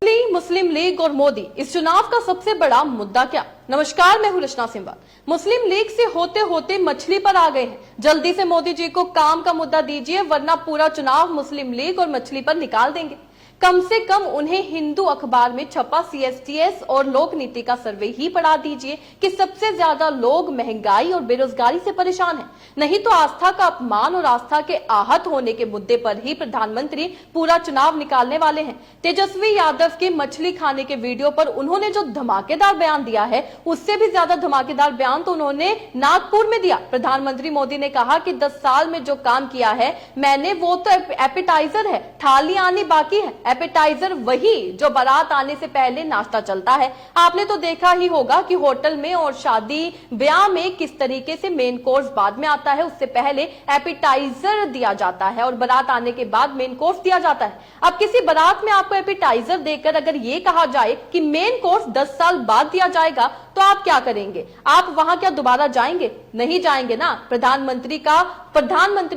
मुस्लिम league और मोदी, इस चुनाव का सबसे बड़ा मुद्दा क्या? नमस्कार, मैं हूं रचना सिंबाल। मुस्लिम लीग से होते होते मछली पर आ गए हैं। जल्दी से मोदी जी को काम का मुद्दा दीजिए, वरना पूरा चुनाव मुस्लिम लीग और मछली पर निकाल देंगे। कम से कम उन्हें हिंदू अखबार में छपा CSTS और लोक नीति का सर्वे ही पढ़ा दीजिए कि सबसे ज्यादा लोग महंगाई और बेरोजगारी से परेशान हैं। नहीं तो आस्था का अपमान और आस्था के आहत होने के मुद्दे पर ही प्रधानमंत्री पूरा चुनाव निकालने वाले हैं। तेजस्वी यादव के मछली खाने के वीडियो पर उन्होंने जो धमाकेदार बयान दिया है, उससे भी ज्यादा धमाकेदार बयान तो उन्होंने नागपुर में दिया। प्रधानमंत्री मोदी ने कहा कि 10 साल में जो काम किया है मैंने, वो तो एपेटाइजर है, थाली आनी बाकी है। एपेटाइजर वही जो बारात आने से पहले नाश्ता चलता है। आपने तो देखा ही होगा कि होटल में और शादी ब्याह में किस तरीके से मेन कोर्स बाद में आता है, उससे पहले एपेटाइजर दिया जाता है और बारात आने के बाद मेन कोर्स दिया जाता है। अब किसी बारात में आपको एपेटाइजर देकर अगर ये कहा जाए कि मेन कोर्स 10 साल बाद दिया जाएगा, तो आप क्या करेंगे? आप वहां क्या दोबारा जाएंगे? नहीं जाएंगे ना। प्रधानमंत्री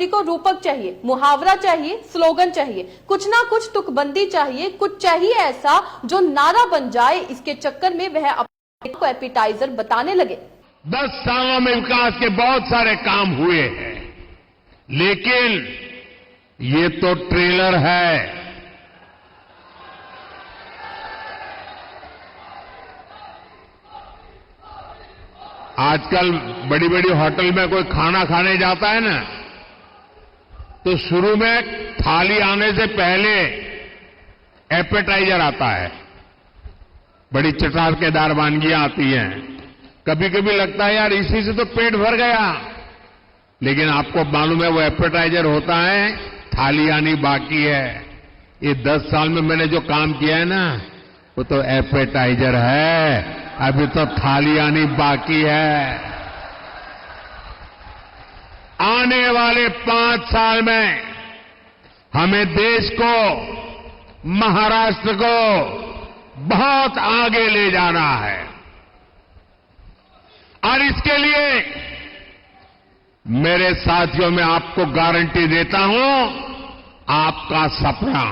को रूपक चाहिए, मुहावरा चाहिए, स्लोगन चाहिए, कुछ ना कुछ तुकबंदी चाहिए, कुछ चाहिए ऐसा जो नारा बन जाए। इसके चक्कर में वह अपने को एपेटाइजर बताने लगे। 10 सालों में विकास के बहुत सारे काम हुए हैं, लेकिन ये तो ट्रेलर है। आजकल बड़ी बड़ी होटल में कोई खाना खाने जाता है ना, तो शुरू में थाली आने से पहले एपेटाइजर आता है। बड़ी चटाकेदार वानगियां आती हैं। कभी कभी लगता है यार इसी से तो पेट भर गया, लेकिन आपको मालूम है वो एपेटाइजर होता है, थाली आनी बाकी है। ये 10 साल में मैंने जो काम किया है ना, वो तो एपेटाइजर है, अभी तो थाली आनी बाकी है। आने वाले 5 साल में हमें देश को, महाराष्ट्र को बहुत आगे ले जाना है, और इसके लिए मेरे साथियों, मैं आपको गारंटी देता हूं, आपका सपना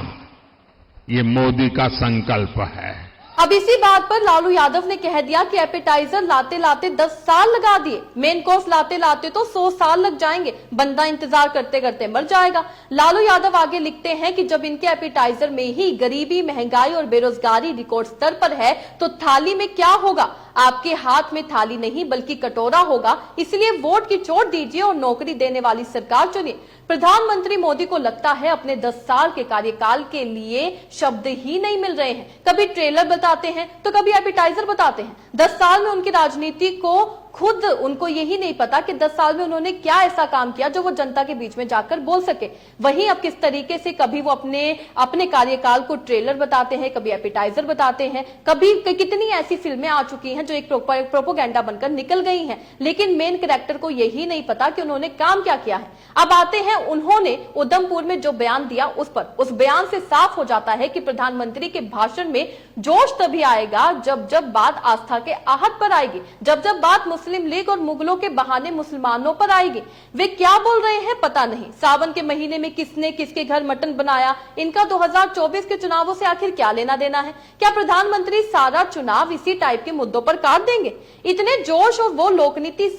ये मोदी का संकल्प है। अब इसी बात पर लालू यादव ने कह दिया कि एपेटाइजर लाते लाते 10 साल लगा दिए, मेन कोर्स लाते लाते तो 100 साल लग जाएंगे, बंदा इंतजार करते करते मर जाएगा। लालू यादव आगे लिखते हैं कि जब इनके एपेटाइजर में ही गरीबी, महंगाई और बेरोजगारी रिकॉर्ड स्तर पर है, तो थाली में क्या होगा? आपके हाथ में थाली नहीं बल्कि कटोरा होगा। इसलिए वोट की चोट दीजिए और नौकरी देने वाली सरकार चुनिए। प्रधानमंत्री मोदी को लगता है अपने 10 साल के कार्यकाल के लिए शब्द ही नहीं मिल रहे हैं। कभी ट्रेलर बताते हैं तो कभी एपेटाइजर बताते हैं। 10 साल में उनकी राजनीति को खुद उनको यही नहीं पता कि 10 साल में उन्होंने क्या ऐसा काम किया जो वो जनता के बीच में जाकर बोल सके। वहीं अब किस तरीके से कभी वो अपने कार्यकाल को ट्रेलर बताते हैं, कभी एपेटाइजर बताते हैं, कभी कितनी ऐसी फिल्में आ चुकी हैं जो एक प्रोपोगेंडा बनकर निकल गई हैं, लेकिन मेन कैरेक्टर को यही नहीं पता कि उन्होंने काम क्या किया है। अब आते हैं उन्होंने उधमपुर में जो बयान दिया उस पर। उस बयान से साफ हो जाता है कि प्रधानमंत्री के भाषण में जोश तभी आएगा जब बात आस्था के आहत पर आएगी, जब बात मुस्लिम लीग और मुगलों के बहाने मुसलमानों पर आएगी। वे क्या बोल रहे हैं पता नहीं। सावन के महीने में किसने किसके घर मटन बनाया, इनका 2024 के चुनावों से आखिर क्या लेना देना है? क्या प्रधानमंत्री सारा चुनाव इसी टाइप के मुद्दों पर काट देंगे? इतने जोश, और वो लोकनीति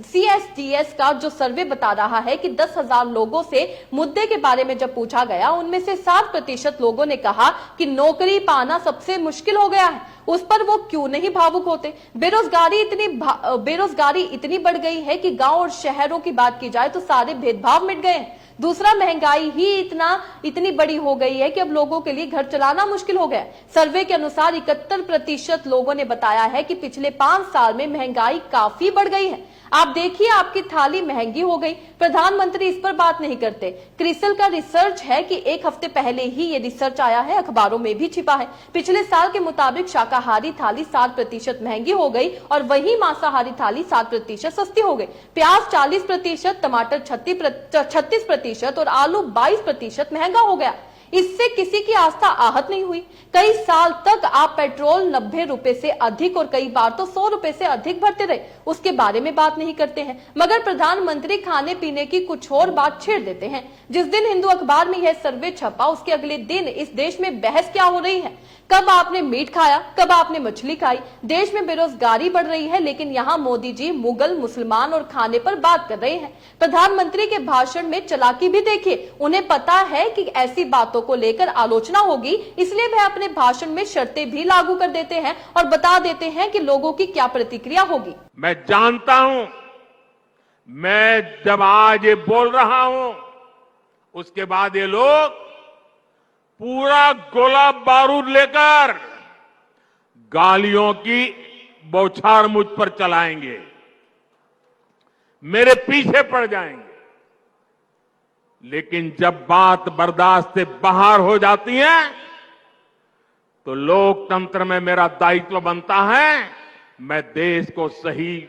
CSTS का जो सर्वे बता रहा है कि 10,000 लोगों से मुद्दे के बारे में जब पूछा गया, उनमें से 60% लोगों ने कहा कि नौकरी पाना सबसे मुश्किल हो गया है। उस पर वो क्यों नहीं भावुक होते? बेरोजगारी इतनी बढ़ गई है कि गांव और शहरों की बात की जाए तो सारे भेदभाव मिट गए हैं। दूसरा, महंगाई ही इतनी बड़ी हो गई है कि अब लोगों के लिए घर चलाना मुश्किल हो गया। सर्वे के अनुसार 71% लोगों ने बताया है कि पिछले 5 साल में महंगाई काफी बढ़ गई है। आप देखिए, आपकी थाली महंगी हो गई। प्रधानमंत्री इस पर बात नहीं करते। क्रिसल का रिसर्च है कि 1 हफ्ते पहले ही ये रिसर्च आया है, अखबारों में भी छिपा है। पिछले साल के मुताबिक शाकाहारी थाली 7% महंगी हो गई और वही मांसाहारी थाली 7% सस्ती हो गई। प्याज 40%, टमाटर 36% और आलू 22% महंगा हो गया। इससे किसी की आस्था आहत नहीं हुई। कई साल तक आप पेट्रोल 90 रुपए से अधिक और कई बार तो 100 रुपए से अधिक भरते रहे, उसके बारे में बात नहीं करते हैं। मगर प्रधानमंत्री खाने पीने की कुछ और बात छेड़ देते हैं। जिस दिन हिंदू अखबार में यह सर्वे छपा, उसके अगले दिन इस देश में बहस क्या हो रही है। कब आपने मीट खाया, कब आपने मछली खाई। देश में बेरोजगारी बढ़ रही है, लेकिन यहाँ मोदी जी मुगल, मुसलमान और खाने पर बात कर रहे हैं। प्रधानमंत्री के भाषण में चालाकी भी देखिए। उन्हें पता है कि ऐसी बातों को लेकर आलोचना होगी, इसलिए वह अपने भाषण में शर्तें भी लागू कर देते हैं और बता देते हैं कि लोगों की क्या प्रतिक्रिया होगी। मैं जानता हूं, मैं जब आज ये बोल रहा हूं, उसके बाद ये लोग पूरा गोला बारूद लेकर गालियों की बौछार मुझ पर चलाएंगे, मेरे पीछे पड़ जाएंगे। लेकिन जब बात बर्दाश्त से बाहर हो जाती है तो लोकतंत्र में मेरा दायित्व बनता है, मैं देश को सही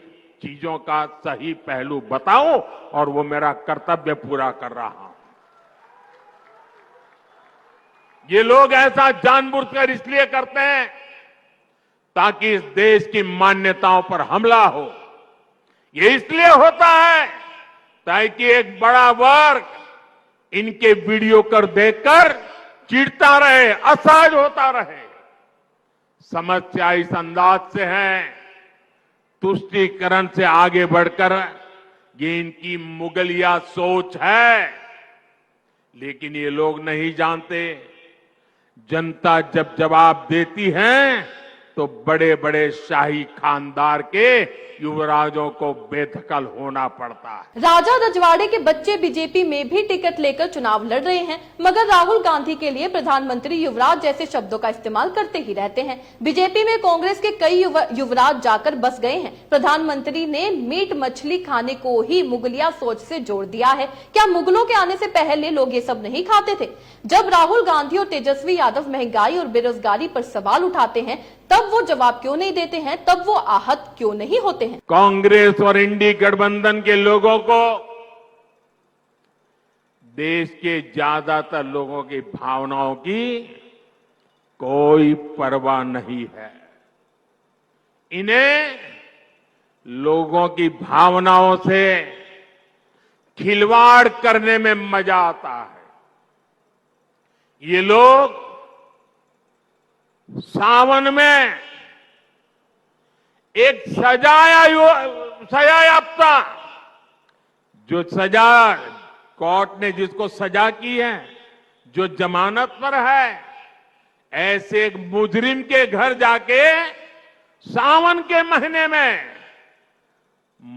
चीजों का सही पहलू बताऊं और वो मेरा कर्तव्य पूरा कर रहा हूं। ये लोग ऐसा जानबूझकर इसलिए करते हैं ताकि इस देश की मान्यताओं पर हमला हो। ये इसलिए होता है ताकि एक बड़ा वर्ग इनके वीडियो कर देखकर चिढ़ता रहे, असहज होता रहे। समस्या इस अंदाज से है, तुष्टीकरण से आगे बढ़कर ये इनकी मुगलिया सोच है। लेकिन ये लोग नहीं जानते, जनता जब जवाब देती है तो बड़े बड़े शाही खानदार के युवराजों को बेदखल होना पड़ता है। राजा रजवाड़े के बच्चे बीजेपी में भी टिकट लेकर चुनाव लड़ रहे हैं, मगर राहुल गांधी के लिए प्रधानमंत्री युवराज जैसे शब्दों का इस्तेमाल करते ही रहते हैं। बीजेपी में कांग्रेस के कई युवराज जाकर बस गए हैं। प्रधानमंत्री ने मीट मछली खाने को ही मुगलिया सोच से जोड़ दिया है। क्या मुगलों के आने से पहले लोग ये सब नहीं खाते थे? जब राहुल गांधी और तेजस्वी यादव महंगाई और बेरोजगारी पर सवाल उठाते हैं, तब वो जवाब क्यों नहीं देते हैं? तब वो आहत क्यों नहीं होते हैं? कांग्रेस और इंडी गठबंधन के लोगों को देश के ज्यादातर लोगों की भावनाओं की कोई परवाह नहीं है। इन्हें लोगों की भावनाओं से खिलवाड़ करने में मजा आता है। ये लोग सावन में एक सजायाफ्ता, जो सजा कोर्ट ने जिसको सजा की है, जो जमानत पर है, ऐसे एक मुजरिम के घर जाके सावन के महीने में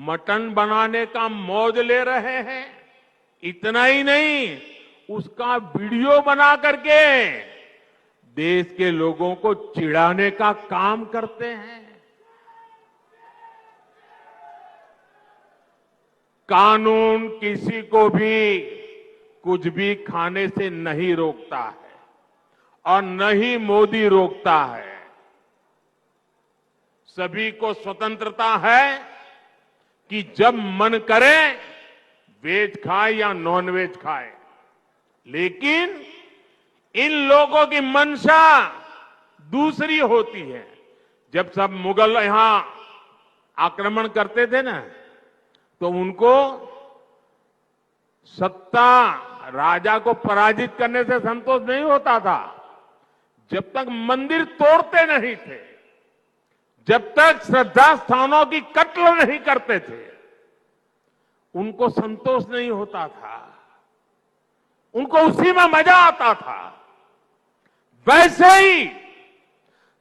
मटन बनाने का मौज ले रहे हैं। इतना ही नहीं, उसका वीडियो बना करके देश के लोगों को चिढ़ाने का काम करते हैं। कानून किसी को भी कुछ भी खाने से नहीं रोकता है और न ही मोदी रोकता है। सभी को स्वतंत्रता है कि जब मन करे वेज खाए या नॉन वेज खाए। लेकिन इन लोगों की मंशा दूसरी होती है। जब सब मुगल यहां आक्रमण करते थे ना, तो उनको सत्ता, राजा को पराजित करने से संतोष नहीं होता था। जब तक मंदिर तोड़ते नहीं थे, जब तक श्रद्धा स्थानों की कत्ल नहीं करते थे, उनको संतोष नहीं होता था। उनको उसी में मजा आता था। वैसे ही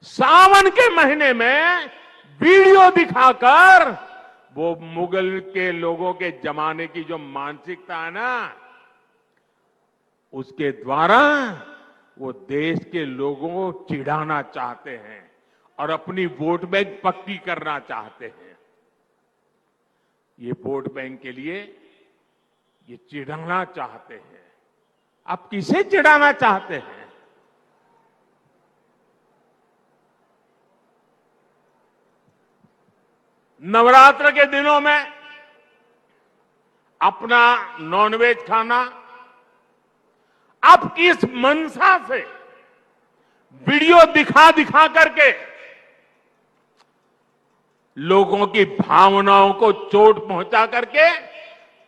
सावन के महीने में वीडियो दिखाकर वो मुगल के लोगों के जमाने की जो मानसिकता है ना, उसके द्वारा वो देश के लोगों को चिढ़ाना चाहते हैं और अपनी वोट बैंक पक्की करना चाहते हैं। ये वोट बैंक के लिए ये चिढ़ाना चाहते हैं। आप किसे चिढ़ाना चाहते हैं? नवरात्र के दिनों में अपना नॉनवेज खाना, आप किस मंशा से वीडियो दिखा दिखा करके लोगों की भावनाओं को चोट पहुंचा करके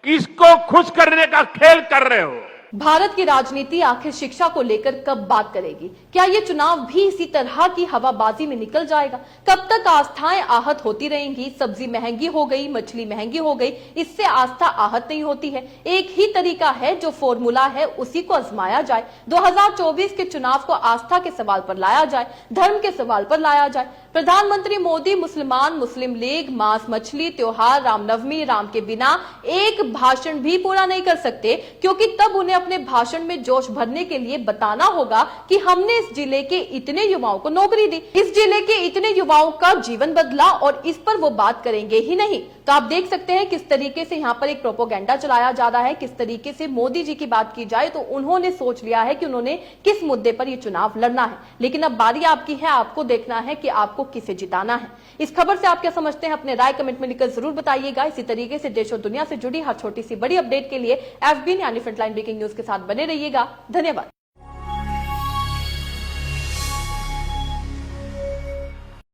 किसको खुश करने का खेल कर रहे हो? भारत की राजनीति आखिर शिक्षा को लेकर कब बात करेगी? क्या ये चुनाव भी इसी तरह की हवाबाजी में निकल जाएगा? कब तक आस्थाएं आहत होती रहेंगी? सब्जी महंगी हो गई, मछली महंगी हो गई, इससे आस्था आहत नहीं होती है। एक ही तरीका है, जो फॉर्मूला है उसी को आजमाया जाए। 2024 के चुनाव को आस्था के सवाल पर लाया जाए, धर्म के सवाल पर लाया जाए। प्रधानमंत्री मोदी मुसलमान, मुस्लिम लीग, मांस, मछली, त्योहार, रामनवमी, राम के बिना एक भाषण भी पूरा नहीं कर सकते, क्योंकि तब उन्हें अपने भाषण में जोश भरने के लिए बताना होगा कि हमने इस जिले के इतने युवाओं को नौकरी दी, इस जिले के इतने युवाओं का जीवन बदला, और इस पर वो बात करेंगे ही नहीं। तो आप देख सकते हैं किस तरीके से यहाँ पर एक प्रोपोगेंडा चलाया जा रहा है। किस तरीके से मोदी जी की बात की जाए तो उन्होंने सोच लिया है कि उन्होंने किस मुद्दे पर ये चुनाव लड़ना है, लेकिन अब बारी आपकी है, आपको देखना है कि आपको किसे जिताना है। इस खबर से आप क्या समझते हैं, अपने राय कमेंट में लिखकर जरूर बताइएगा। इसी तरीके से देश और दुनिया से जुड़ी हर छोटी सी बड़ी अपडेट के लिए FB यानी फ्रंटलाइन ब्रेकिंग न्यूज के साथ बने रहिएगा। धन्यवाद।